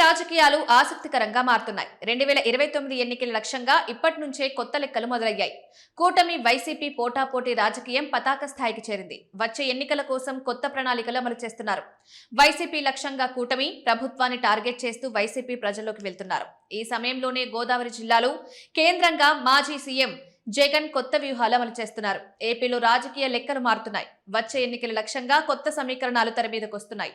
రాజకీయాలు ఆసక్తికరంగా మారుతున్నాయి. 2029 ఎన్నికల లక్ష్యంగా ఇప్పటి నుంచే కొత్త లెక్కలు మొదలయ్యాయి. కూటమి వైసీపీ పోటాపోటీ రాజకీయం పతాక స్థాయికి చేరింది. వచ్చే ఎన్నికల కోసం కొత్త ప్రణాళికలు అమలు చేస్తున్నారు. వైసీపీ లక్ష్యంగా కూటమి ప్రభుత్వాన్ని టార్గెట్ చేస్తూ వైసీపీ ప్రజల్లోకి వెళ్తున్నారు. ఈ సమయంలోనే గోదావరి జిల్లాలో కేంద్రంగా మాజీ సీఎం జగన్ కొత్త వ్యూహాలు అమలు చేస్తున్నారు. ఏపీలో రాజకీయ లెక్కలు మారుతున్నాయి. వచ్చే ఎన్నికల లక్ష్యంగా కొత్త సమీకరణాలు తెర మీదకొస్తున్నాయి.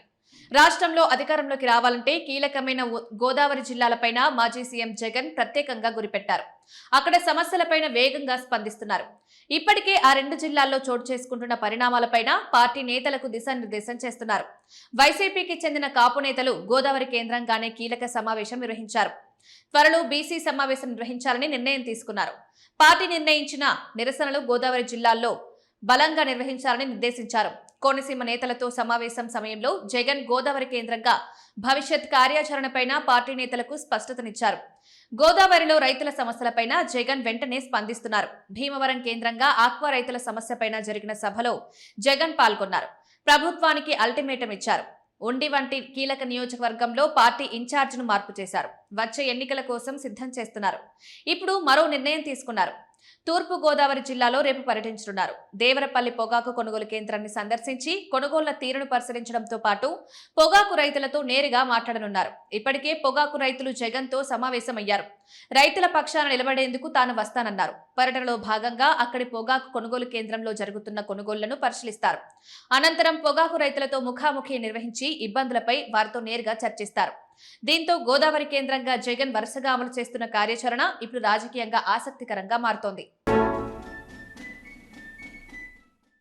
రాష్ట్రంలో అధికారంలోకి రావాలంటే కీలకమైన గోదావరి జిల్లాలపైన మాజీ సీఎం జగన్ ప్రత్యేకంగా గురిపెట్టారు. అక్కడ సమస్యలపైన వేగంగా స్పందిస్తున్నారు. ఇప్పటికే ఆ రెండు జిల్లాల్లో చోటు చేసుకుంటున్న పరిణామాలపైన పార్టీ నేతలకు దిశానిర్దేశం చేస్తున్నారు. వైసీపీకి చెందిన కాపు నేతలు గోదావరి కేంద్రంగానే కీలక సమావేశం నిర్వహించారు. త్వరలో బీసీ సమావేశం నిర్వహించాలని నిర్ణయం తీసుకున్నారు. పార్టీ నిర్ణయించిన నిరసనలు గోదావరి జిల్లాల్లో బలంగా నిర్వహించాలని నిర్దేశించారు. కోనసీమ నేతలతో సమావేశం సమయంలో జగన్ గోదావరి కేంద్రంగా భవిష్యత్ కార్యాచరణపైన పార్టీ నేతలకు స్పష్టతనిచ్చారు. గోదావరిలో రైతుల సమస్యలపైన జగన్ వెంటనే స్పందిస్తున్నారు. భీమవరం కేంద్రంగా ఆక్వా రైతుల సమస్యపైన జరిగిన సభలో జగన్ పాల్గొన్నారు. ప్రభుత్వానికి అల్టిమేటం ఇచ్చారు. ఉండి వంటి కీలక నియోజకవర్గంలో పార్టీ ఇన్ఛార్జిను మార్పు చేశారు. వచ్చే ఎన్నికల కోసం సిద్ధం చేస్తున్నారు. ఇప్పుడు మరో నిర్ణయం తీసుకున్నారు. తూర్పు గోదావరి జిల్లాలో రేపు పర్యటించనున్నారు. దేవరపల్లి పొగాకు కొనుగోలు కేంద్రాన్ని సందర్శించి కొనుగోళ్ల తీరును పరిశీలించడంతో పాటు పొగాకు రైతులతో నేరుగా మాట్లాడనున్నారు. ఇప్పటికే పొగాకు రైతులు జగన్ తో సమావేశమయ్యారు. రైతుల పక్షాన నిలబడేందుకు తాను వస్తానన్నారు. పర్యటనలో భాగంగా అక్కడి పొగాకు కొనుగోలు కేంద్రంలో జరుగుతున్న కొనుగోళ్లను పరిశీలిస్తారు. అనంతరం పొగాకు రైతులతో ముఖాముఖి నిర్వహించి ఇబ్బందులపై వారితో నేరుగా చర్చిస్తారు. దీంతో గోదావరి కేంద్రంగా జగన్ వరుసగా అమలు చేస్తున్న కార్యాచరణ ఇప్పుడు రాజకీయంగా ఆసక్తికరంగా మారుతోంది.